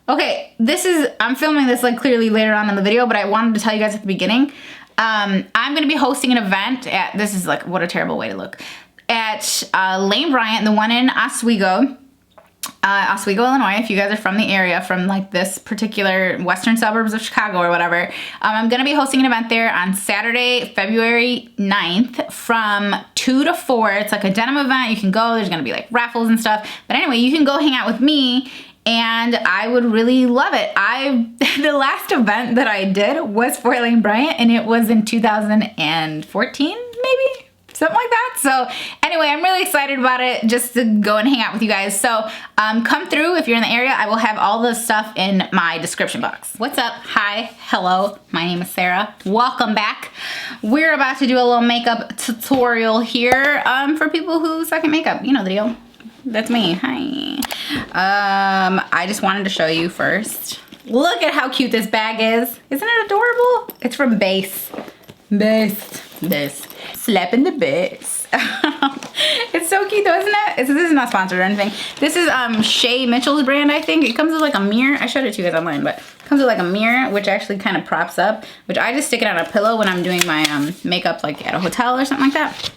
Okay, I'm filming this like clearly later on in the video, but I wanted to tell you guys at the beginning. I'm gonna be hosting an event at, this is like, what a terrible way to look, at Lane Bryant, the one in Oswego. Oswego, Illinois, if you guys are from the area, from like this particular western suburbs of Chicago or whatever. I'm gonna be hosting an event there on Saturday, February 9th from 2 to 4. It's like a denim event. You can go, there's gonna be like raffles and stuff. But anyway, you can go hang out with me and I would really love it. The last event that I did was for Lane Bryant and it was in 2014, maybe? Something like that. So anyway, I'm really excited about it, just to go and hang out with you guys. So come through if you're in the area. I will have all the stuff in my description box. What's up? Hi, hello, my name is Sarah. Welcome back. We're about to do a little makeup tutorial here for people who suck at makeup. You know the deal. That's me. Hi. I just wanted to show you first. Look at how cute this bag is. Isn't it adorable? It's from Base. Base. Slapping the base. It's so cute though, isn't it? This is not sponsored or anything. This is Shay Mitchell's brand, I think. It comes with like a mirror. I showed it to you guys online, but it comes with like a mirror, which actually kind of props up, which I just stick it on a pillow when I'm doing my makeup like at a hotel or something like that.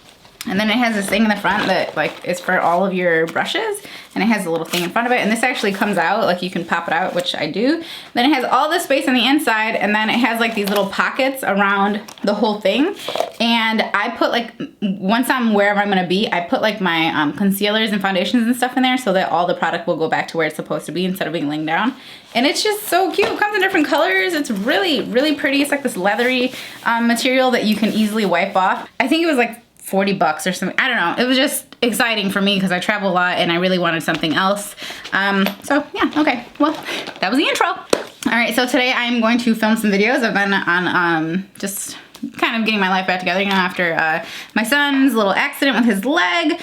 And then it has this thing in the front that like is for all of your brushes, and it has a little thing in front of it, and this actually comes out, like you can pop it out, which I do. Then it has all this space on the inside, and then it has like these little pockets around the whole thing. And I put like, once I'm wherever I'm gonna be, I put like my concealers and foundations and stuff in there so that all the product will go back to where it's supposed to be instead of being laying down. And it's just so cute. It comes in different colors. It's really, really pretty. It's like this leathery material that you can easily wipe off. I think it was like 40 bucks or something. I don't know. It was just exciting for me because I travel a lot and I really wanted something else. So yeah, okay. Well, that was the intro. All right, so today I'm going to film some videos. I've been on just kind of getting my life back together, you know, after my son's little accident with his leg.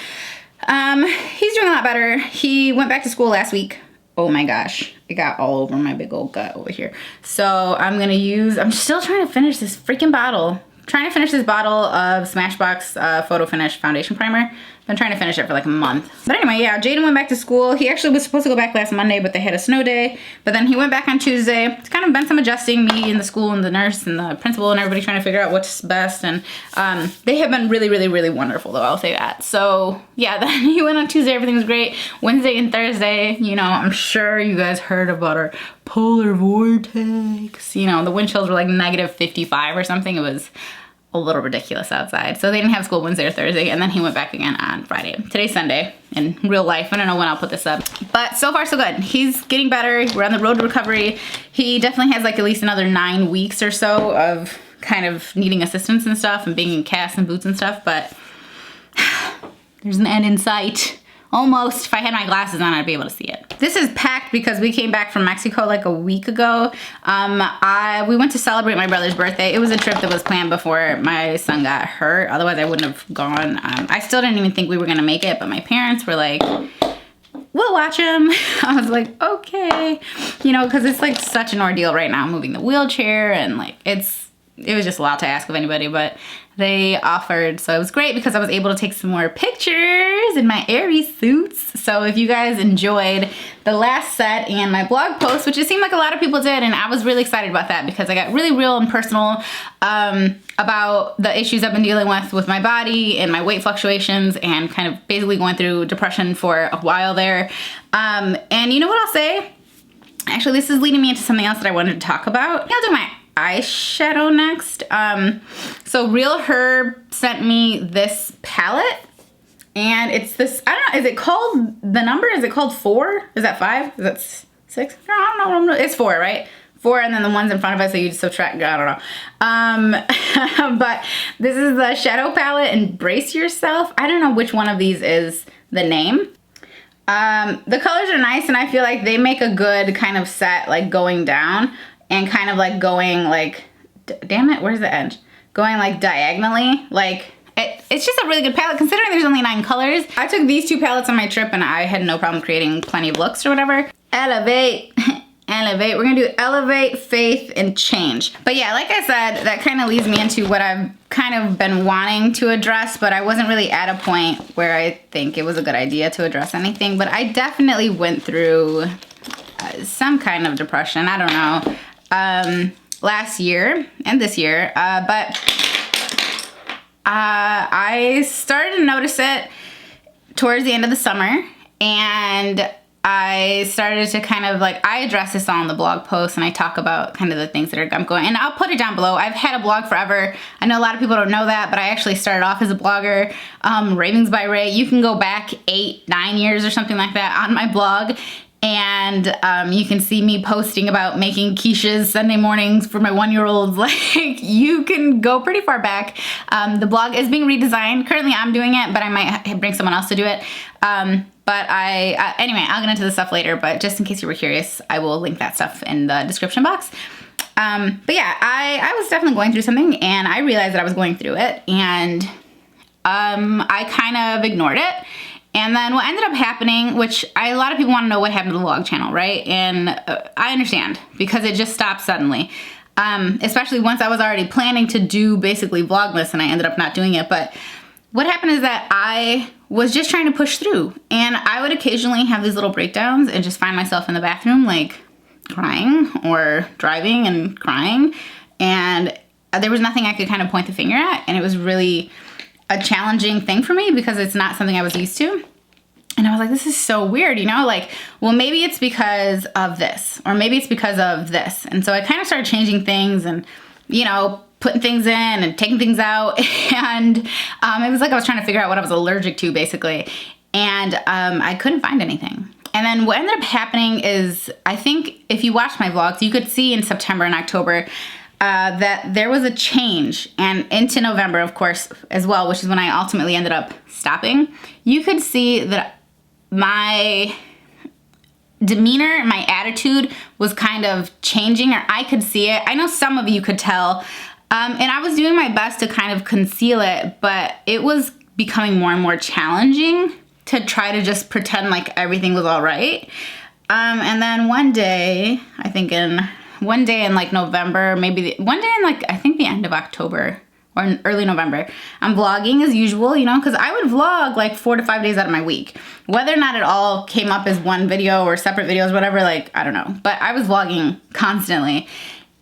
He's doing a lot better. He went back to school last week. Oh my gosh, it got all over my big old gut over here. So I'm still trying to finish this freaking bottle. Trying to finish this bottle of Smashbox Photo Finish Foundation Primer. Been trying to finish it for like a month. But anyway, yeah, Jaden went back to school. He actually was supposed to go back last Monday, but they had a snow day. But then he went back on Tuesday. It's kind of been some adjusting, me and the school and the nurse and the principal and everybody trying to figure out what's best. And they have been really, really, really wonderful though, I'll say that. So yeah, then he went on Tuesday, everything was great. Wednesday and Thursday, you know, I'm sure you guys heard about our polar vortex. You know, the wind chills were like -55 or something. It was a little ridiculous outside. So they didn't have school Wednesday or Thursday, and then he went back again on Friday. Today's Sunday in real life. I don't know when I'll put this up, but so far so good. He's getting better. We're on the road to recovery. He definitely has like at least another 9 weeks or so of kind of needing assistance and stuff and being in casts and boots and stuff, but there's an end in sight. Almost. If I had my glasses on, I'd be able to see it. This is packed because we came back from Mexico like a week ago. We went to celebrate my brother's birthday. It was a trip that was planned before my son got hurt. Otherwise, I wouldn't have gone. I still didn't even think we were gonna make it, but my parents were like, we'll watch him. I was like, okay. You know, because it's like such an ordeal right now, moving the wheelchair, and like it was just a lot to ask of anybody, but they offered. So it was great because I was able to take some more pictures in my airy suits. So if you guys enjoyed the last set and my blog post, which it seemed like a lot of people did, and I was really excited about that because I got really real and personal about the issues I've been dealing with my body and my weight fluctuations and kind of basically going through depression for a while there. And you know what I'll say? Actually, this is leading me into something else that I wanted to talk about. I'll do my eyeshadow next. So Real Herb sent me this palette, and it's this, I don't know, is it called, the number, is it called 4? Is that 5? Is that 6? I don't know, it's 4, right? 4, and then the ones in front of us, so you just subtract, I don't know. But this is the shadow palette, Embrace Yourself. I don't know which one of these is the name. The colors are nice, and I feel like they make a good kind of set, like going down and kind of like going like, damn it, where's the edge? Going like diagonally, like it's just a really good palette considering there's only 9 colors. I took these 2 palettes on my trip and I had no problem creating plenty of looks or whatever. Elevate, elevate. We're gonna do elevate, faith, and change. But yeah, like I said, that kind of leads me into what I've kind of been wanting to address, but I wasn't really at a point where I think it was a good idea to address anything. But I definitely went through some kind of depression. I don't know. Last year and this year, but I started to notice it towards the end of the summer, and I started to kind of like, I address this all in the blog post, and I talk about kind of the things that I'm going, and I'll put it down below. I've had a blog forever. I know a lot of people don't know that, but I actually started off as a blogger, Ravings by Rae. You can go back 8-9 years or something like that on my blog, and you can see me posting about making quiches Sunday mornings for my 1-year-olds. Like, you can go pretty far back. The blog is being redesigned. Currently I'm doing it, but I might bring someone else to do it. But anyway, I'll get into the stuff later, but just in case you were curious, I will link that stuff in the description box. But yeah, I was definitely going through something, and I realized that I was going through it, and I kind of ignored it. And then what ended up happening, which a lot of people want to know what happened to the vlog channel, right? And I understand, because it just stopped suddenly. Especially once I was already planning to do basically Vlogmas, and I ended up not doing it. But what happened is that I was just trying to push through, and I would occasionally have these little breakdowns and just find myself in the bathroom like crying, or driving and crying, and there was nothing I could kind of point the finger at, and it was really a challenging thing for me because it's not something I was used to. And I was like, this is so weird, you know, like, well, maybe it's because of this, or maybe it's because of this. And so I kind of started changing things, and, you know, putting things in and taking things out. And it was like I was trying to figure out what I was allergic to, basically. And I couldn't find anything. And then what ended up happening is, I think if you watch my vlogs, you could see in September and October that there was a change, and into November, of course, as well, which is when I ultimately ended up stopping. You could see that my demeanor, my attitude was kind of changing, or I could see it. I know some of you could tell, and I was doing my best to kind of conceal it, but it was becoming more and more challenging to try to just pretend like everything was all right. And then one day, I think one day in like November, one day in like, I think the end of October or in early November, I'm vlogging as usual, you know, because I would vlog like 4 to 5 days out of my week. Whether or not it all came up as one video or separate videos, whatever, like, I don't know. But I was vlogging constantly.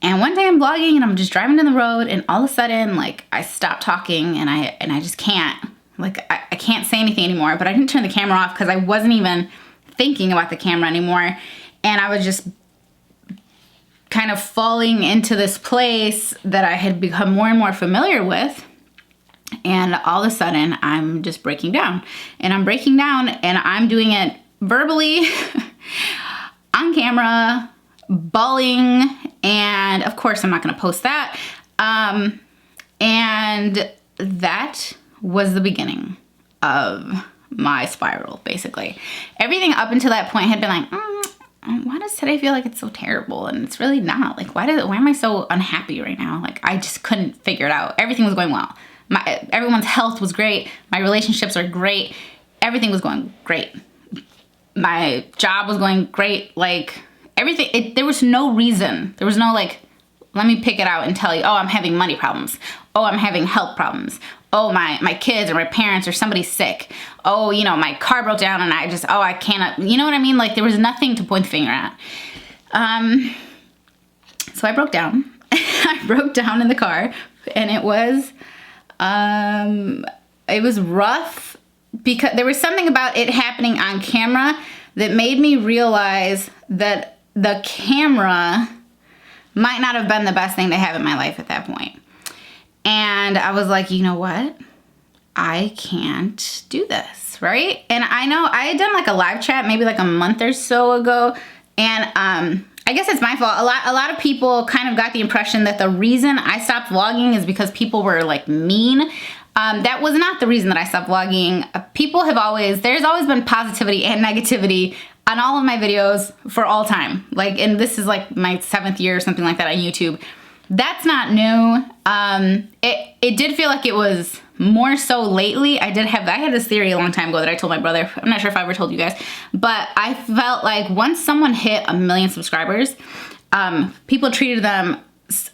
And one day I'm vlogging, and I'm just driving down the road, and all of a sudden, like, I stopped talking, and I just can't. Like, I can't say anything anymore. But I didn't turn the camera off because I wasn't even thinking about the camera anymore. And I was just kind of falling into this place that I had become more and more familiar with. And all of a sudden, I'm just breaking down. And I'm breaking down, and I'm doing it verbally, on camera, bawling, and of course, I'm not gonna post that. And that was the beginning of my spiral, basically. Everything up until that point had been like, why does today feel like it's so terrible? And it's really not. Like, why am I so unhappy right now? Like, I just couldn't figure it out. Everything was going well. Everyone's health was great. My relationships are great. Everything was going great. My job was going great. Like, everything, there was no reason. There was no like, let me pick it out and tell you, oh, I'm having money problems. Oh, I'm having health problems. Oh, my kids or my parents or somebody's sick. Oh, you know, my car broke down and I cannot, you know what I mean? Like, there was nothing to point the finger at. So I broke down. I broke down in the car, and it was rough because there was something about it happening on camera that made me realize that the camera might not have been the best thing to have in my life at that point. And I was like, you know what? I can't do this, right? And I know I had done like a live chat maybe like a month or so ago, and I guess it's my fault. A lot of people kind of got the impression that the reason I stopped vlogging is because people were like mean. That was not the reason that I stopped vlogging. There's always been positivity and negativity on all of my videos for all time. Like, and this is like my 7th year or something like that on YouTube. That's not new. It did feel like it was more so lately. I had this theory a long time ago that I told my brother. I'm not sure if I ever told you guys, but I felt like once someone hit 1 million subscribers, people treated them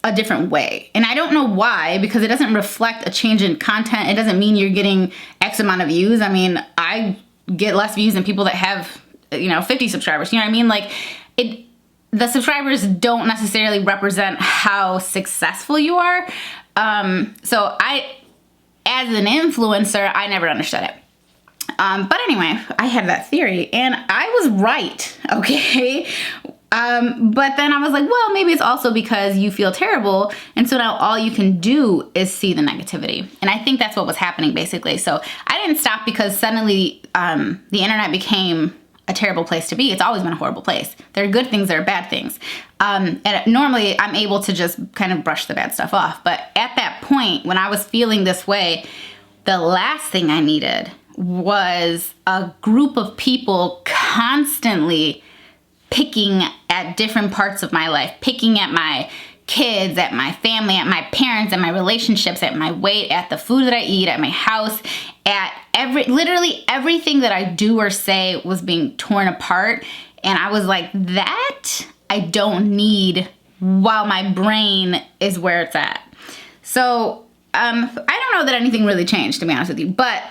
a different way. And I don't know why, because it doesn't reflect a change in content. It doesn't mean you're getting X amount of views. I mean, I get less views than people that have, 50 subscribers. You know what I mean? Like, the subscribers don't necessarily represent how successful you are. So as an influencer, I never understood it. But anyway, I had that theory and I was right, okay? But then I was like, well, maybe it's also because you feel terrible. And so now all you can do is see the negativity. And I think that's what was happening basically. So I didn't stop because suddenly the internet became a terrible place to be. It's always been a horrible place. There are good things, there are bad things. And normally I'm able to just kind of brush the bad stuff off. But at that point, when I was feeling this way, the last thing I needed was a group of people constantly picking at different parts of my life, picking at my kids, at my family, at my parents, at my relationships, at my weight, at the food that I eat, at my house, at literally everything that I do or say was being torn apart. And I was like, that I don't need while my brain is where it's at. So I don't know that anything really changed, to be honest with you, but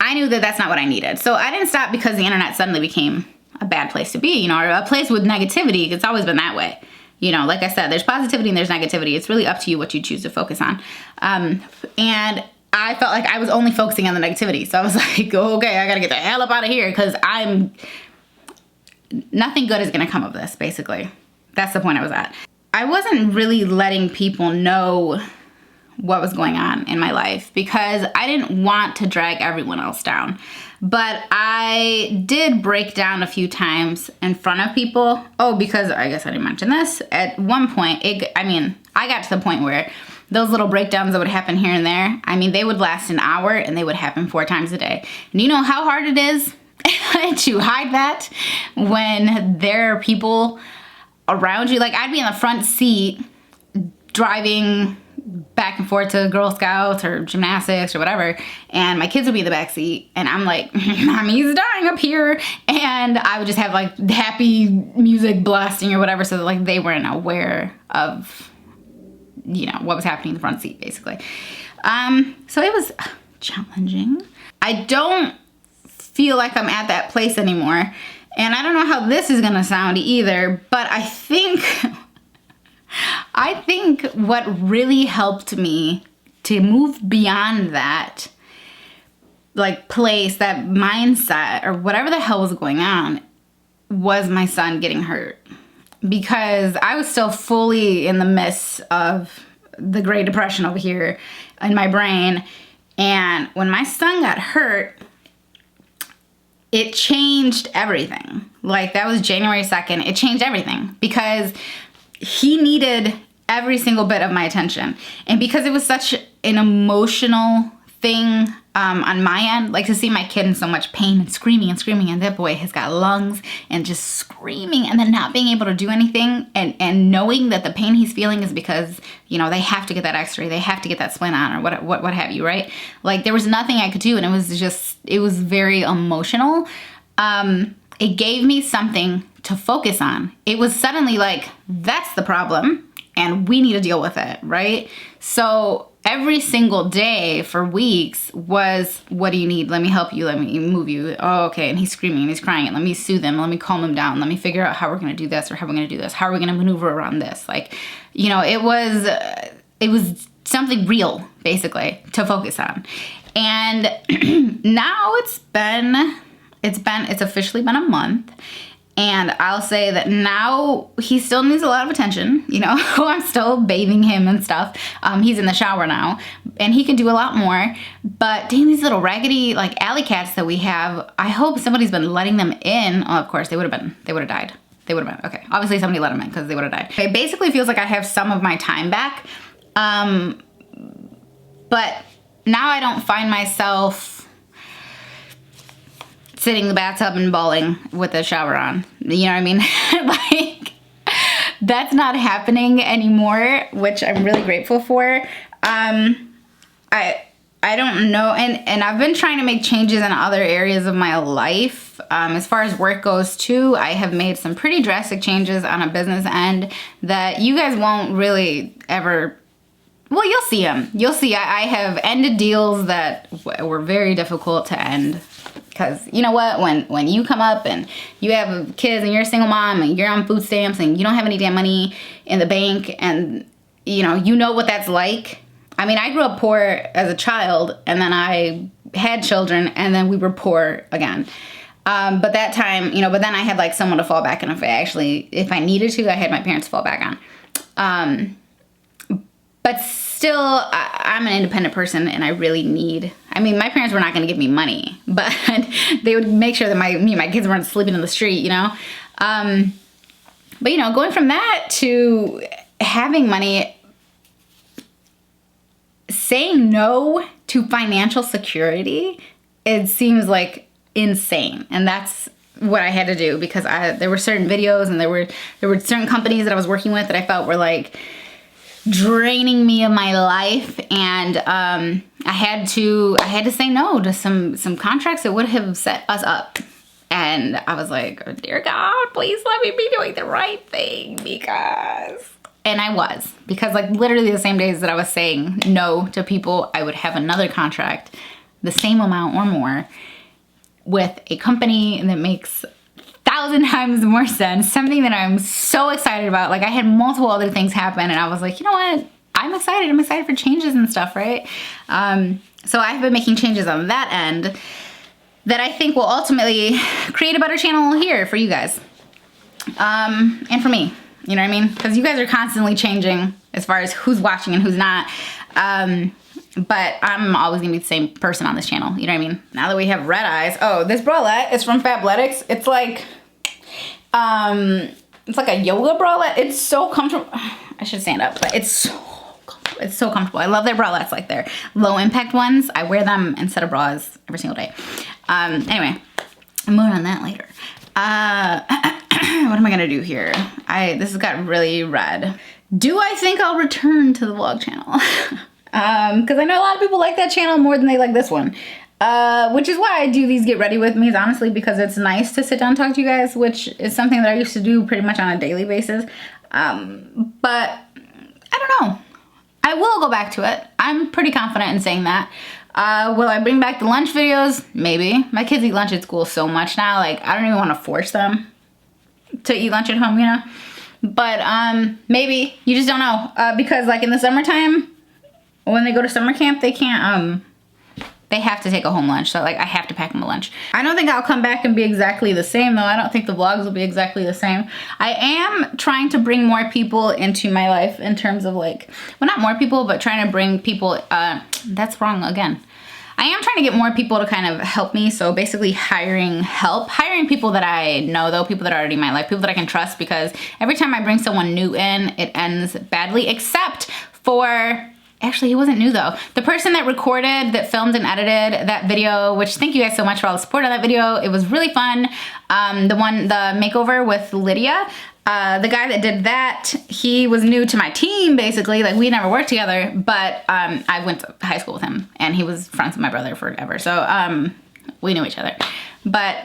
I knew that that's not what I needed. So I didn't stop because the internet suddenly became a bad place to be, you know, or a place with negativity. It's always been that way. You know, like I said, there's positivity and there's negativity. It's really up to you what you choose to focus on. And I felt like I was only focusing on the negativity. So I was like, okay, I gotta get the hell up out of here because nothing good is gonna come of this, basically. That's the point I was at. I wasn't really letting people know what was going on in my life because I didn't want to drag everyone else down. But I did break down a few times in front of people. Oh, because I guess I didn't mention this. At one point, I got to the point where those little breakdowns that would happen here and there, they would last an hour and they would happen 4 times a day. And you know how hard it is to hide that when there are people around you? Like, I'd be in the front seat driving back and forth to Girl Scouts or gymnastics or whatever, and my kids would be in the back seat, and I'm like, mommy's dying up here, and I would just have like happy music blasting or whatever, so that like they weren't aware of, you know, what was happening in the front seat, basically. So it was challenging. I don't feel like I'm at that place anymore, and I don't know how this is gonna sound either, but I think what really helped me to move beyond that like place, that mindset, or whatever the hell was going on, was my son getting hurt. Because I was still fully in the midst of the Great Depression over here in my brain. And when my son got hurt, it changed everything. Like, that was January 2nd. It changed everything because he needed every single bit of my attention. And because it was such an emotional thing on my end, like to see my kid in so much pain and screaming, and that boy has got lungs and just screaming and then not being able to do anything, and knowing that the pain he's feeling is because, you know, they have to get that x-ray, they have to get that splint on, or what have you, right? Like, there was nothing I could do, and it was very emotional. It gave me something to focus on. It was suddenly like, that's the problem and we need to deal with it, right? So every single day for weeks was, what do you need? Let me help you. Let me move you. Oh, okay. And he's screaming and he's crying. Let me soothe him. Let me calm him down. Let me figure out how we're going to do this, or how we're going to do this. How are we going to maneuver around this? Like, you know, it was something real, basically, to focus on. And now it's officially been a month. And I'll say that now he still needs a lot of attention, you know. I'm still bathing him and stuff. He's in the shower now, and he can do a lot more. But dang, these little raggedy, like, alley cats that we have, I hope somebody's been letting them in. Oh, of course, they would have died. They would have been, okay. Obviously somebody let them in because they would have died. It basically feels like I have some of my time back. But now I don't find myself sitting in the bathtub and bawling with the shower on. You know what I mean? Like, that's not happening anymore, which I'm really grateful for. I don't know, and I've been trying to make changes in other areas of my life. As far as work goes too, I have made some pretty drastic changes on a business end that you guys won't really ever, well, you'll see them. You'll see I have ended deals that were very difficult to end. Because you know what, when you come up and you have kids and you're a single mom and you're on food stamps and you don't have any damn money in the bank, and you know what that's like. I mean, I grew up poor as a child, and then I had children, and then we were poor again. But that time, but then I had like someone to fall back on if I needed to, I had my parents to fall back on. But still, I'm an independent person, and I really my parents were not going to give me money, but they would make sure that me and my kids weren't sleeping in the street, But, going from that to having money, saying no to financial security, it seems like insane. And that's what I had to do, because there were certain videos and there were certain companies that I was working with that I felt were like draining me of my life, and I had to say no to some contracts that would have set us up. And I was like, oh, dear God, please let me be doing the right thing, and I was, because like literally the same days that I was saying no to people, I would have another contract the same amount or more with a company that makes 1,000 times more sense, something that I'm so excited about. Like, I had multiple other things happen, and I was like, you know what? I'm excited for changes and stuff, right? So I've been making changes on that end that I think will ultimately create a better channel here for you guys. And for me, you know what I mean? Because you guys are constantly changing as far as who's watching and who's not. But I'm always gonna be the same person on this channel, you know what I mean? Now that we have red eyes, oh, this bralette is from Fabletics. It's like a yoga bralette. It's so comfortable. I should stand up, but it's so comfortable. It's so comfortable. I love their bralettes, like their low impact ones. I wear them instead of bras every single day. Anyway, more on that later. What am I gonna do here? This has got really red. Do I think I'll return to the vlog channel? Because I know a lot of people like that channel more than they like this one. Which is why I do these get ready with me's, honestly, because it's nice to sit down and talk to you guys, which is something that I used to do pretty much on a daily basis. But I don't know. I will go back to it. I'm pretty confident in saying that. Will I bring back the lunch videos? Maybe. My kids eat lunch at school so much now, like I don't even want to force them to eat lunch at home, But maybe. You just don't know. Because like in the summertime, when they go to summer camp, they can't, they have to take a home lunch. So like I have to pack them a lunch. I don't think I'll come back and be exactly the same though. I don't think the vlogs will be exactly the same. I am trying to bring more people into my life in terms of like, well, not more people, but trying to bring people, that's wrong again. I am trying to get more people to kind of help me. So basically hiring people that I know though, people that are already in my life, people that I can trust, because every time I bring someone new in, it ends badly, except for, actually, he wasn't new though. The person that recorded, that filmed and edited that video, which thank you guys so much for all the support on that video. It was really fun. The makeover with Lydia, the guy that did that, he was new to my team basically. Like we never worked together, but I went to high school with him and he was friends with my brother forever. So we knew each other. But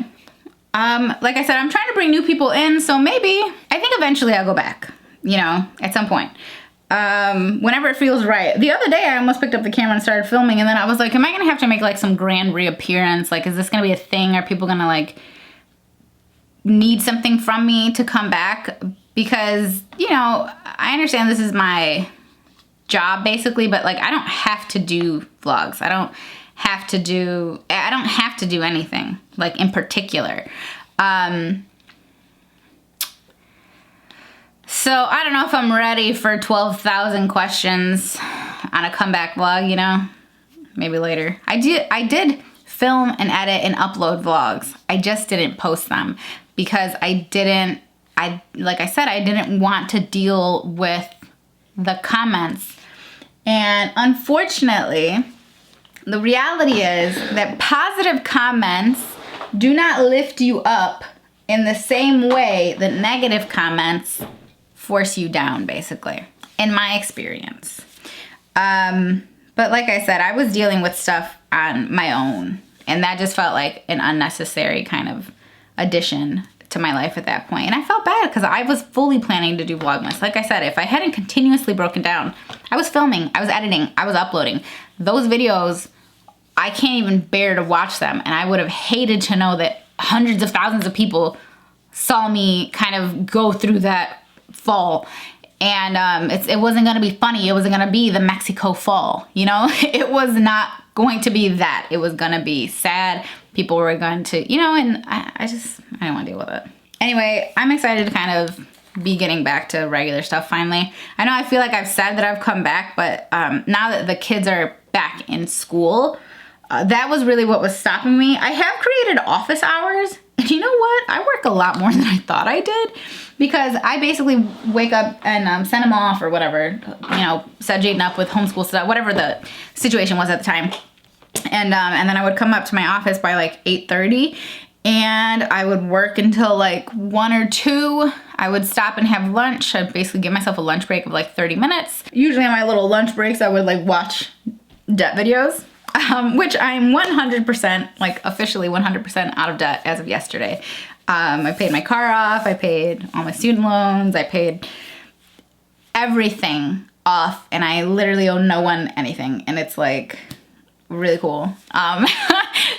like I said, I'm trying to bring new people in. So maybe, I think eventually I'll go back, at some point. Whenever it feels right. The other day I almost picked up the camera and started filming, and then I was like, am I gonna have to make like some grand reappearance? Like, is this gonna be a thing? Are people gonna like need something from me to come back? Because, I understand this is my job basically, but like I don't have to do vlogs. I don't have to do anything like in particular. So I don't know if I'm ready for 12,000 questions on a comeback vlog, maybe later. I did film and edit and upload vlogs. I just didn't post them because like I said, I didn't want to deal with the comments. And unfortunately, the reality is that positive comments do not lift you up in the same way that negative comments force you down, basically, in my experience. But like I said, I was dealing with stuff on my own, and that just felt like an unnecessary kind of addition to my life at that point. And I felt bad because I was fully planning to do Vlogmas. Like I said, if I hadn't continuously broken down, I was filming, I was editing, I was uploading. Those videos I can't even bear to watch them. And I would have hated to know that hundreds of thousands of people saw me kind of go through that fall. And it wasn't gonna be funny. It wasn't gonna be the Mexico fall, you know? It was not going to be that. It was gonna be sad. People were going to, you know, and I didn't wanna deal with it. Anyway, I'm excited to kind of be getting back to regular stuff finally. I know I feel like I've said that I've come back, but now that the kids are back in school, that was really what was stopping me. I have created office hours. And you know what? I work a lot more than I thought I did, because I basically wake up and send them off or whatever, you know, set Jaden up with homeschool stuff, whatever the situation was at the time. And then I would come up to my office by like 8:30, and I would work until like 1 or 2. I would stop and have lunch. I'd basically give myself a lunch break of like 30 minutes. Usually on my little lunch breaks, I would like watch debt videos. Which I'm 100%, like officially 100% out of debt as of yesterday. I paid my car off, I paid all my student loans, I paid everything off, and I literally owe no one anything, and it's like really cool.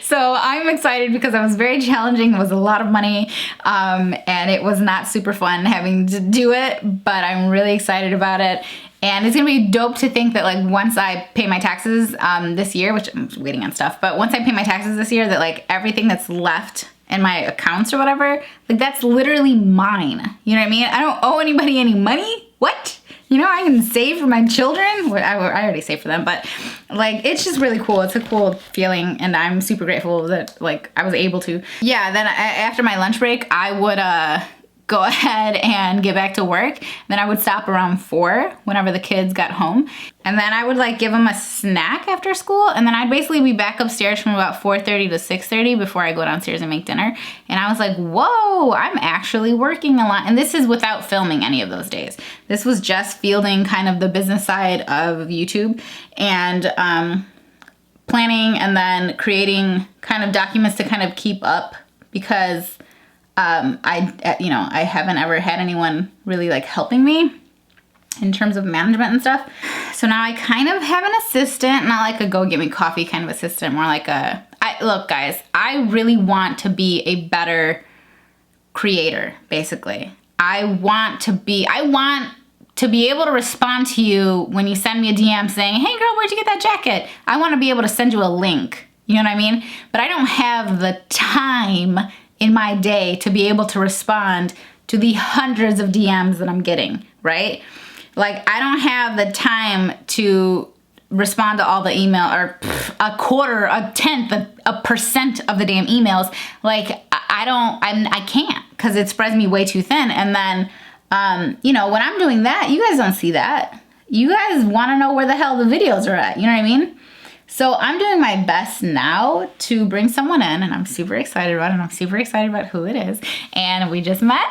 So I'm excited because it was very challenging. It was a lot of money, and it was not super fun having to do it, but I'm really excited about it. And it's gonna be dope to think that like once I pay my taxes this year, which I'm waiting on stuff, but once I pay my taxes this year, that like everything that's left in my accounts or whatever, like that's literally mine. You know what I mean? I don't owe anybody any money. What? You know, I can save for my children. I already saved for them, but like it's just really cool. It's a cool feeling, and I'm super grateful that like I was able to. Yeah, then after my lunch break, I would go ahead and get back to work. Then I would stop around 4 whenever the kids got home. And then I would like give them a snack after school. And then I'd basically be back upstairs from about 4:30 to 6:30 before I go downstairs and make dinner. And I was like, whoa, I'm actually working a lot. And this is without filming any of those days. This was just fielding kind of the business side of YouTube and planning, and then creating kind of documents to kind of keep up, because I haven't ever had anyone really like helping me in terms of management and stuff. So now I kind of have an assistant, not like a go get me coffee kind of assistant, more like look guys, I really want to be a better creator, basically. I want to be able to respond to you when you send me a DM saying, hey girl, where'd you get that jacket? I want to be able to send you a link, you know what I mean? But I don't have the time in my day to be able to respond to the hundreds of DMs that I'm getting, right? Like I don't have the time to respond to all the email, or a quarter, a tenth, a percent of the damn emails. Like I can't, because it spreads me way too thin. And then, you know, when I'm doing that, you guys don't see that. You guys want to know where the hell the videos are at, you know what I mean? So I'm doing my best now to bring someone in, and I'm super excited about it, and I'm super excited about who it is. And we just met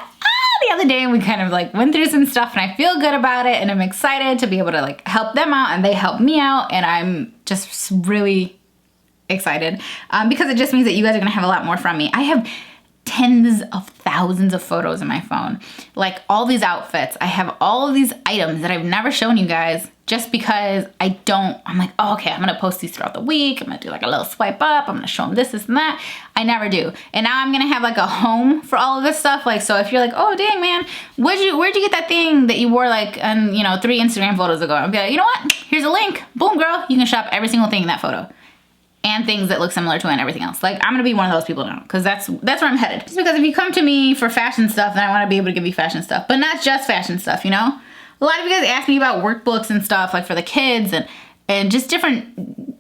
the other day, and we kind of like went through some stuff, and I feel good about it, and I'm excited to be able to like help them out, and they help me out, and I'm just really excited because it just means that you guys are gonna have a lot more from me. I have tens of thousands of photos in my phone, like all these outfits. I have all of these items that I've never shown you guys, just because I'm like, oh, okay, I'm gonna post these throughout the week. I'm gonna do like a little swipe up. I'm gonna show them this and that. I never do. And now I'm gonna have like a home for all of this stuff. Like, so if you're like, oh dang man, where'd you get that thing that you wore like, 3 Instagram photos ago? I'll be like, you know what? Here's a link. Boom, girl. You can shop every single thing in that photo, and things that look similar to it and everything else. Like, I'm gonna be one of those people now, because that's where I'm headed. Just because if you come to me for fashion stuff, then I wanna be able to give you fashion stuff, but not just fashion stuff, you know? A lot of you guys ask me about workbooks and stuff, like for the kids, and just different,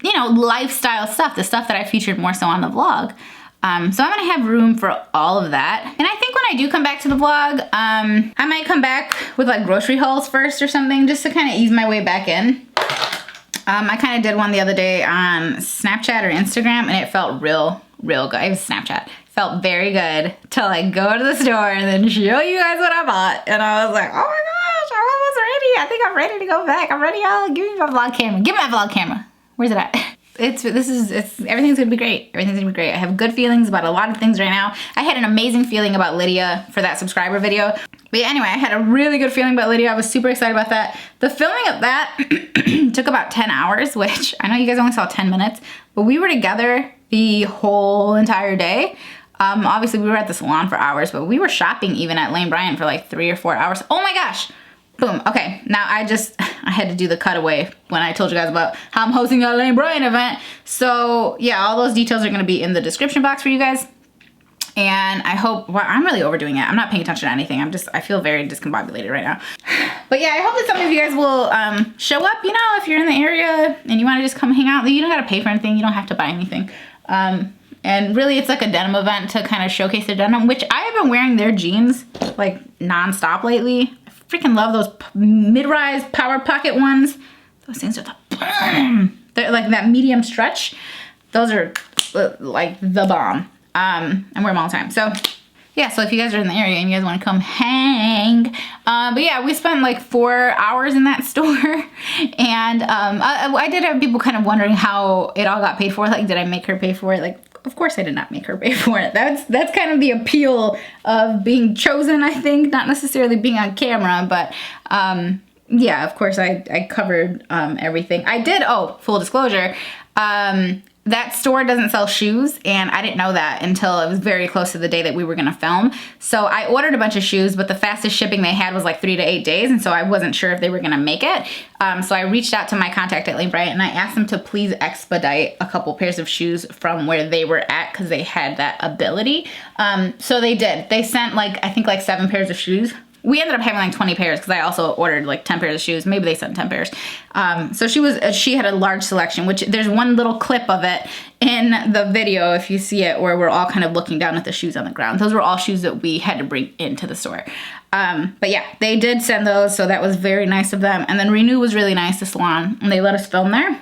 you know, lifestyle stuff, the stuff that I featured more so on the vlog. So I'm gonna have room for all of that. And I think when I do come back to the vlog, I might come back with like grocery hauls first or something, just to kind of ease my way back in. I kind of did one the other day on Snapchat or Instagram, and it felt real good. It was Snapchat. Felt very good to like go to the store and then show you guys what I bought. And I was like, oh my gosh, I'm almost ready. I think I'm ready to go back. I'm ready, y'all. Give me my vlog camera. Give me my vlog camera. Where's it at? everything's gonna be great. Everything's gonna be great. I have good feelings about a lot of things right now. I had an amazing feeling about Lydia for that subscriber video. But yeah, anyway, I had a really good feeling about Lydia. I was super excited about that. The filming of that took about 10 hours, which I know you guys only saw 10 minutes, but we were together the whole entire day. Obviously we were at the salon for hours, but we were shopping even at Lane Bryant for like 3 or 4 hours. Oh my gosh. Boom. Okay, now I had to do the cutaway when I told you guys about how I'm hosting a Lane Bryant event. So yeah, all those details are gonna be in the description box for you guys. And I hope, well, I'm really overdoing it. I'm not paying attention to anything. I feel very discombobulated right now. But yeah, I hope that some of you guys will show up, you know, if you're in the area and you wanna just come hang out. You don't gotta pay for anything. You don't have to buy anything. And really it's like a denim event to kind of showcase their denim, which I have been wearing their jeans like nonstop lately. I freaking love those mid-rise power pocket ones. Those things are the bomb. They're like that medium stretch. Those are like the bomb. I wear them all the time. So yeah, so if you guys are in the area and you guys want to come hang, but yeah, we spent like 4 hours in that store. And I did have people kind of wondering how it all got paid for. Like, did I make her pay for it? Like, of course I did not make her pay for it. That's kind of the appeal of being chosen, I think, not necessarily being on camera, but yeah, of course I covered everything. I did, oh, full disclosure, that store doesn't sell shoes, and I didn't know that until it was very close to the day that we were gonna film. So I ordered a bunch of shoes, but the fastest shipping they had was like 3 to 8 days, and so I wasn't sure if they were gonna make it. So I reached out to my contact at Lane Bryant and I asked them to please expedite a couple pairs of shoes from where they were at because they had that ability. So they did. They sent like, I think like 7 pairs of shoes. We ended up having like 20 pairs because I also ordered like 10 pairs of shoes. Maybe they sent 10 pairs. So she had a large selection, which there's one little clip of it in the video, if you see it, where we're all kind of looking down at the shoes on the ground. Those were all shoes that we had to bring into the store. But yeah, they did send those, so that was very nice of them. And then Renew was really nice, the salon, and they let us film there.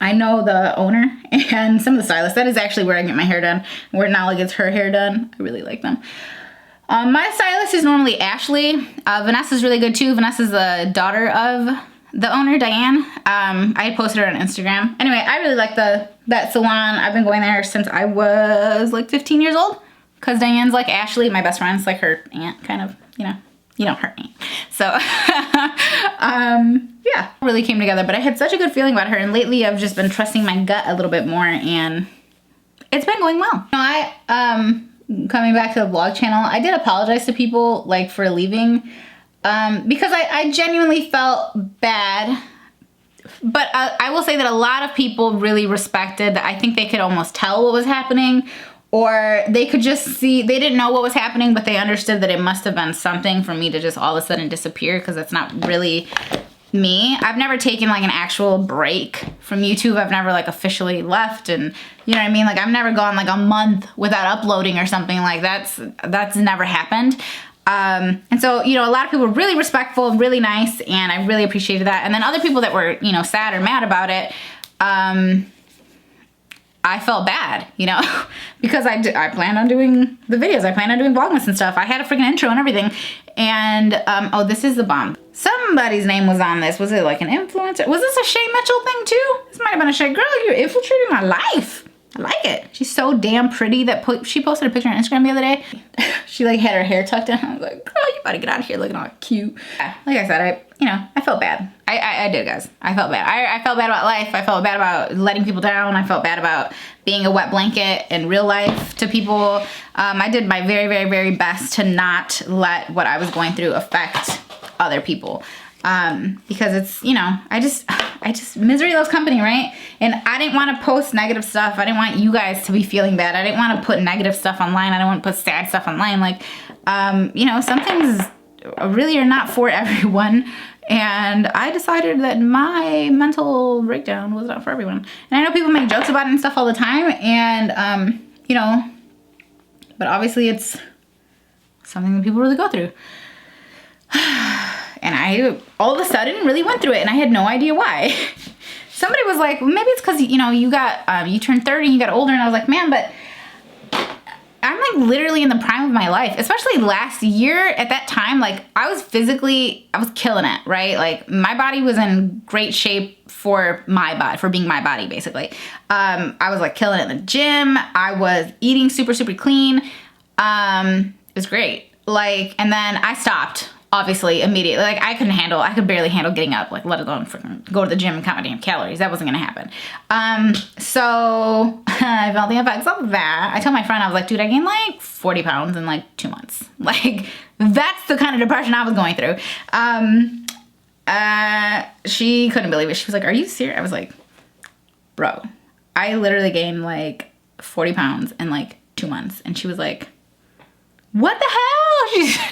I know the owner and some of the stylists. That is actually where I get my hair done, where Nala gets her hair done. I really like them. My stylist is normally Ashley. Vanessa's really good too. Vanessa's the daughter of the owner, Diane. I posted her on Instagram. Anyway, I really like that salon. I've been going there since I was like 15 years old because Diane's like Ashley, my best friend's like her aunt, kind of, you know, her aunt. So, yeah, really came together, but I had such a good feeling about her, and lately I've just been trusting my gut a little bit more, and it's been going well. You know, coming back to the vlog channel, I did apologize to people like for leaving because I genuinely felt bad, but I will say that a lot of people really respected that. I think they could almost tell what was happening, or they could just see, they didn't know what was happening, but they understood that it must have been something for me to just all of a sudden disappear, because that's not really me. I've never taken like an actual break from YouTube. I've never like officially left, and you know what I mean? Like I've never gone like a month without uploading or something. Like that's never happened. And so, you know, a lot of people were really respectful and really nice, and I really appreciated that. And then other people that were, you know, sad or mad about it, I felt bad, you know, because I planned on doing the videos. I planned on doing Vlogmas and stuff. I had a freaking intro and everything. And, oh, this is the bomb. Somebody's name was on this. Was it like an influencer? Was this a Shay Mitchell thing too? This might have been a Shay. Girl, you're infiltrating my life. I like it. She's so damn pretty that she posted a picture on Instagram the other day. She like had her hair tucked in. I was like, girl, you better get out of here looking all cute. Yeah, like I said, I felt bad. I did, guys. I felt bad. I felt bad about life. I felt bad about letting people down. I felt bad about being a wet blanket in real life to people. I did my very, very, very best to not let what I was going through affect other people. Because it's, you know, I just, misery loves company, right? And I didn't want to post negative stuff. I didn't want you guys to be feeling bad. I didn't want to put negative stuff online. I didn't want to put sad stuff online. Like, you know, some things really are not for everyone. And I decided that my mental breakdown was not for everyone. And I know people make jokes about it and stuff all the time. And, you know, but obviously it's something that people really go through. And I, all of a sudden, really went through it, and I had no idea why. Somebody was like, well, maybe it's because, you know, you turned 30 and you got older, and I was like, man, but I'm like literally in the prime of my life, especially last year at that time. Like I was killing it, right? Like my body was in great shape for my body, for being my body basically. I was like killing it in the gym. I was eating super, super clean. It was great. Like, and then I stopped. Obviously, immediately. Like, I could barely handle getting up, like, let alone freaking go to the gym and count my damn calories. That wasn't gonna happen. So, I felt the effects of that. I told my friend, I was like, dude, I gained, like, 40 pounds in, like, 2 months. Like, that's the kind of depression I was going through. She couldn't believe it. She was like, are you serious? I was like, bro, I literally gained, like, 40 pounds in, like, 2 months. And she was like, what the hell?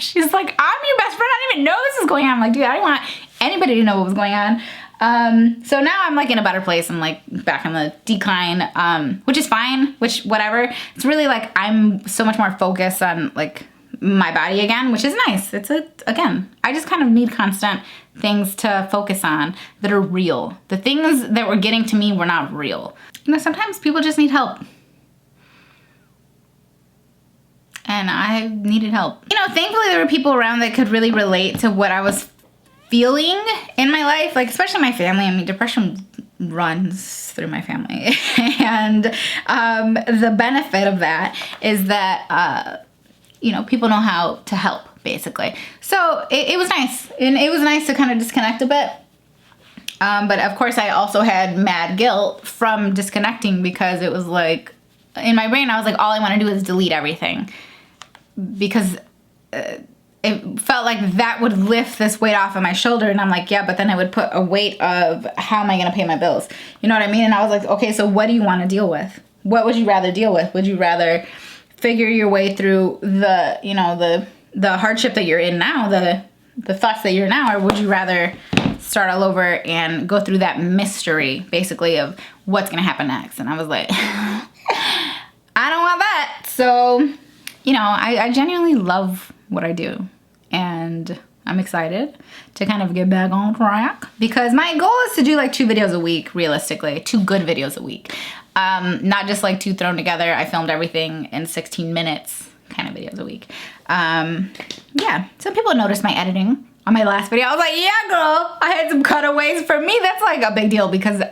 She's like, I'm your best friend. I didn't even know this was going on. I'm like, dude, I didn't want anybody to know what was going on. So now I'm like in a better place. I'm like back on the decline, which is fine, whatever. It's really like, I'm so much more focused on like my body again, which is nice. Again, I just kind of need constant things to focus on that are real. The things that were getting to me were not real. You know, sometimes people just need help. And I needed help. You know, thankfully there were people around that could really relate to what I was feeling in my life, like especially my family. I mean, depression runs through my family. And the benefit of that is that, you know, people know how to help, basically. So it was nice. And it was nice to kind of disconnect a bit. But of course, I also had mad guilt from disconnecting because it was like, in my brain, I was like, all I want to do is delete everything. Because it felt like that would lift this weight off of my shoulder. And I'm like, yeah, but then I would put a weight of how am I going to pay my bills? You know what I mean? And I was like, okay, so what do you want to deal with? What would you rather deal with? Would you rather figure your way through the, you know, the hardship that you're in now, the thoughts that you're now, or would you rather start all over and go through that mystery, basically, of what's going to happen next? And I was like, I don't want that. So, you know, I genuinely love what I do, and I'm excited to kind of get back on track because my goal is to do like 2 videos a week, realistically, 2 good videos a week. Not just like 2 thrown together. I filmed everything in 16 minutes kind of videos a week. Yeah, some people noticed my editing on my last video. I was like, yeah, girl, I had some cutaways. For me, that's like a big deal because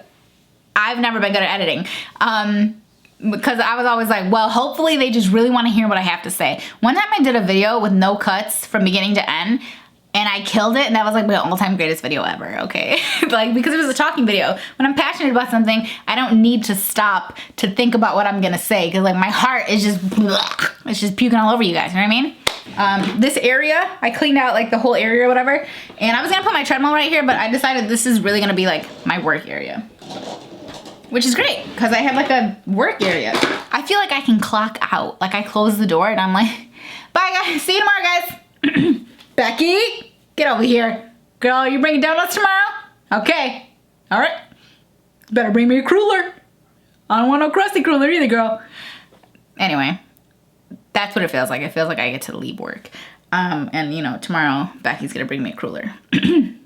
I've never been good at editing. Because I was always like, well, hopefully they just really want to hear what I have to say. One time I did a video with no cuts from beginning to end, and I killed it, and that was like my all-time greatest video ever, okay? Like, because it was a talking video. When I'm passionate about something, I don't need to stop to think about what I'm gonna say, because like my heart is just, it's just puking all over you guys, you know what I mean? This area, I cleaned out like the whole area or whatever, and I was gonna put my treadmill right here, but I decided this is really gonna be like my work area. Which is great, because I have like a work area. I feel like I can clock out. Like I close the door and I'm like, bye guys, see you tomorrow guys. Becky, get over here. Girl, you bringing donuts tomorrow? Okay, all right. Better bring me a cruller. I don't want no crusty cruller either, girl. Anyway, that's what it feels like. It feels like I get to leave work. And you know, tomorrow Becky's gonna bring me a cruller. Did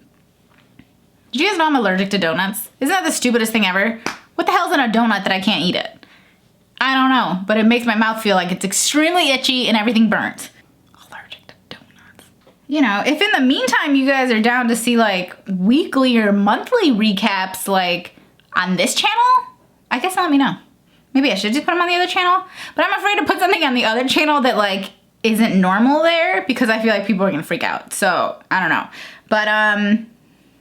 you guys know I'm allergic to donuts? Isn't that the stupidest thing ever? What the hell's in a donut that I can't eat it? I don't know, but it makes my mouth feel like it's extremely itchy and everything burnt. Allergic to donuts. You know, if in the meantime you guys are down to see like weekly or monthly recaps like on this channel, I guess let me know. Maybe I should just put them on the other channel, but I'm afraid to put something on the other channel that like isn't normal there because I feel like people are gonna freak out. So I don't know, but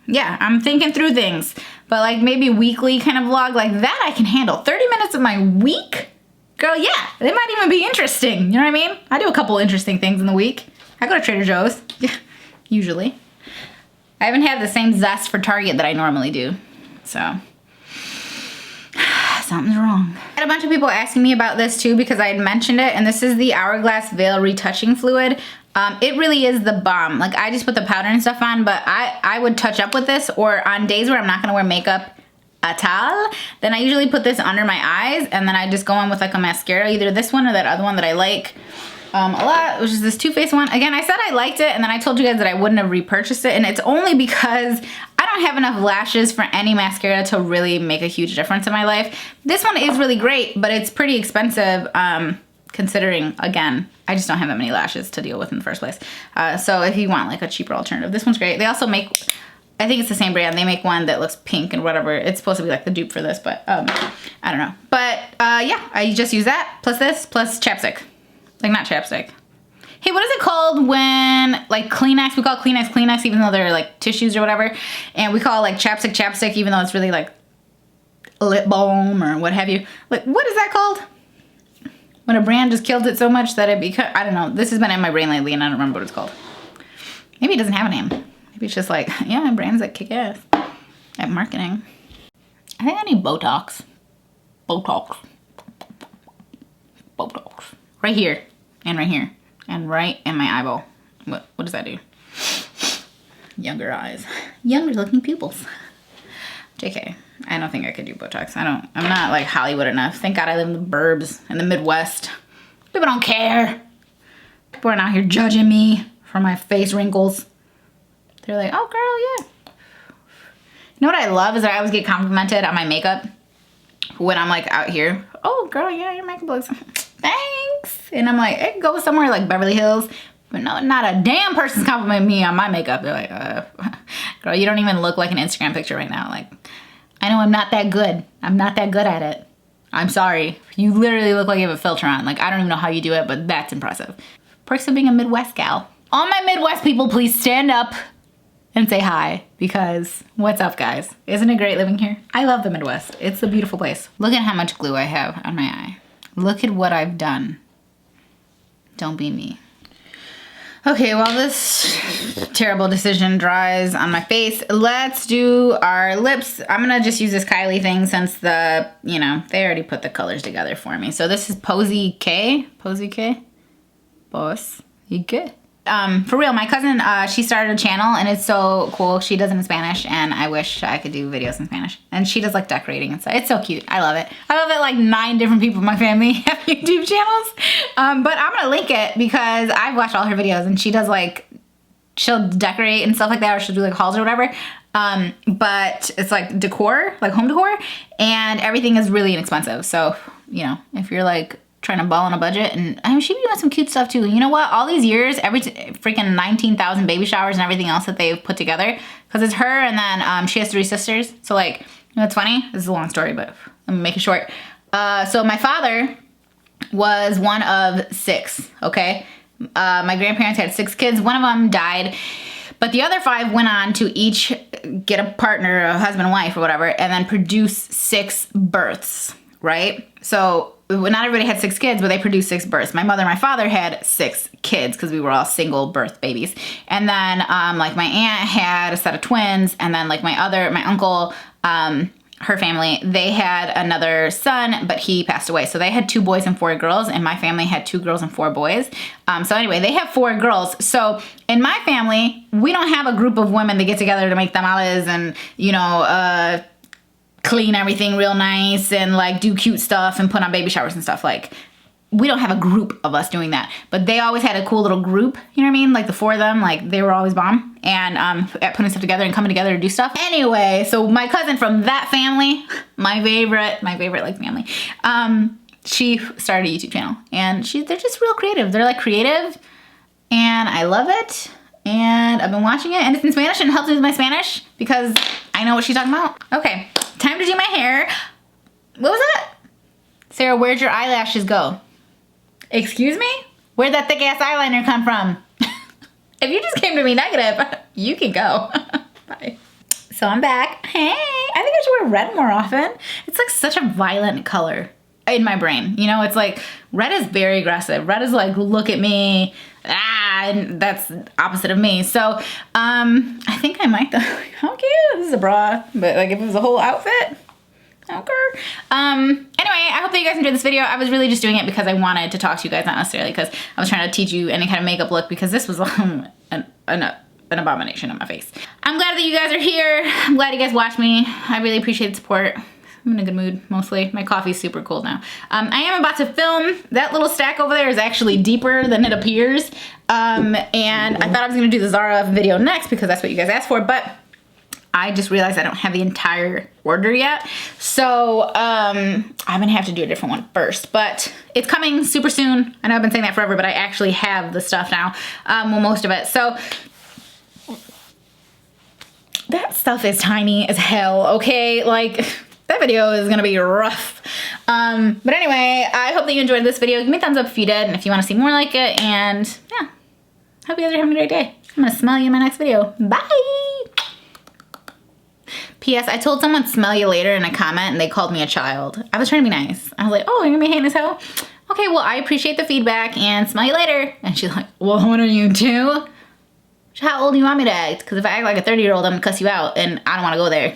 yeah, I'm thinking through things, but like maybe weekly kind of vlog like that I can handle. 30 minutes of my week? Girl, yeah, it might even be interesting. You know what I mean? I do a couple interesting things in the week. I go to Trader Joe's, usually. I haven't had the same zest for Target that I normally do, so something's wrong. I had a bunch of people asking me about this too because I had mentioned it, and this is the Hourglass Veil Retouching Fluid. It really is the bomb. Like I just put the powder and stuff on, but I would touch up with this, or on days where I'm not gonna wear makeup at all, then I usually put this under my eyes and then I just go on with like a mascara, either this one or that other one that I like a lot, which is this Too Faced one. Again, I said I liked it and then I told you guys that I wouldn't have repurchased it, and it's only because I don't have enough lashes for any mascara to really make a huge difference in my life. This one is really great, but it's pretty expensive considering, again, I just don't have that many lashes to deal with in the first place. So if you want like a cheaper alternative, this one's great. They also make, I think it's the same brand. They make one that looks pink and whatever. It's supposed to be like the dupe for this, but I don't know. But yeah, I just use that plus this plus chapstick. Like not chapstick. Hey, what is it called when like Kleenex, we call it Kleenex even though they're like tissues or whatever. And we call it like chapstick even though it's really like lip balm or what have you. Like what is that called? When a brand just kills it so much that it becomes, I don't know. This has been in my brain lately and I don't remember what it's called. Maybe it doesn't have a name. Maybe it's just like, yeah, brands that kick ass at marketing. I think I need Botox. Botox. Right here and right here and right in my eyeball. What does that do? Younger eyes. Younger looking pupils. JK. I don't think I could do Botox. I'm not like Hollywood enough. Thank God I live in the burbs in the Midwest. People don't care. People aren't out here judging me for my face wrinkles. They're like, oh girl, yeah. You know what I love is that I always get complimented on my makeup when I'm like out here. Oh girl, yeah, your makeup looks, thanks. And I'm like, it goes somewhere like Beverly Hills. But no, not a damn person's complimenting me on my makeup. They're like, girl, you don't even look like an Instagram picture right now. Like, I know I'm not that good. I'm not that good at it. I'm sorry. You literally look like you have a filter on. Like, I don't even know how you do it, but that's impressive. Perks of being a Midwest gal. All my Midwest people, please stand up and say hi, because what's up, guys? Isn't it great living here? I love the Midwest. It's a beautiful place. Look at how much glue I have on my eye. Look at what I've done. Don't be me. Okay, while this terrible decision dries on my face, let's do our lips. I'm gonna just use this Kylie thing since the, you know, they already put the colors together for me. So this is Posy K. Boss. You good? For real, my cousin, she started a channel and it's so cool. She does it in Spanish and I wish I could do videos in Spanish. And she does like decorating and stuff. It's so cute. I love it. I love that like 9 different people in my family have YouTube channels. But I'm gonna link it because I've watched all her videos and she does like, she'll decorate and stuff like that, or she'll do like hauls or whatever. But it's like decor, like home decor, and everything is really inexpensive. So, you know, if you're like trying to ball on a budget, and I mean, she be doing some cute stuff too. You know what? All these years, every freaking 19,000 baby showers and everything else that they've put together, because it's her and then she has 3 sisters. So like, you know, it's funny. This is a long story, but let me make it short. So my father was one of 6, okay? My grandparents had 6 kids. One of them died, but the other 5 went on to each get a partner, a husband and wife or whatever, and then produce 6 births, right? So not everybody had 6 kids, but they produced 6 births. My mother and my father had 6 kids because we were all single birth babies. And then like my aunt had a set of twins, and then like my uncle, her family, they had another son, but he passed away. So they had 2 boys and 4 girls, and my family had 2 girls and 4 boys. So anyway, they have 4 girls. So in my family, we don't have a group of women that get together to make tamales and, you know, clean everything real nice and like do cute stuff and put on baby showers and stuff. Like, we don't have a group of us doing that, but they always had a cool little group, you know what I mean? Like the 4 of them, like they were always bomb and at putting stuff together and coming together to do stuff. Anyway, so my cousin from that family, my favorite like family, she started a YouTube channel and they're just real creative. They're like creative and I love it. And I've been watching it and it's in Spanish and it helps me with my Spanish because I know what she's talking about. Okay, time to do my hair. What was that? Sarah, where'd your eyelashes go? Excuse me? Where'd that thick ass eyeliner come from? If you just came to me negative, you can go. Bye. So I'm back. Hey, I think I should wear red more often. It's like such a violent color in my brain. You know, it's like, red is very aggressive. Red is like, look at me. And that's opposite of me. So, I think I might though. How cute, this is a bra. But like if it was a whole outfit, okay. Anyway, I hope that you guys enjoyed this video. I was really just doing it because I wanted to talk to you guys, not necessarily because I was trying to teach you any kind of makeup look, because this was an abomination on my face. I'm glad that you guys are here. I'm glad you guys watched me. I really appreciate the support. I'm in a good mood, mostly. My coffee's super cold now. I am about to film. That little stack over there is actually deeper than it appears. And I thought I was gonna do the Zara video next because that's what you guys asked for, but I just realized I don't have the entire order yet. So I'm gonna have to do a different one first, but it's coming super soon. I know I've been saying that forever, but I actually have the stuff now, well, most of it. So that stuff is tiny as hell, okay? Like, that video is gonna be rough. But anyway, I hope that you enjoyed this video. Give me a thumbs up if you did, and if you wanna see more like it, and yeah. Hope you guys are having a great day. I'm gonna smell you in my next video. Bye! P.S. I told someone smell you later in a comment and they called me a child. I was trying to be nice. I was like, oh, you're gonna be hating this hoe? Okay, well, I appreciate the feedback and smell you later. And she's like, well, what are you, 2? How old do you want me to act? Because if I act like a 30-year-old, I'm gonna cuss you out and I don't wanna go there.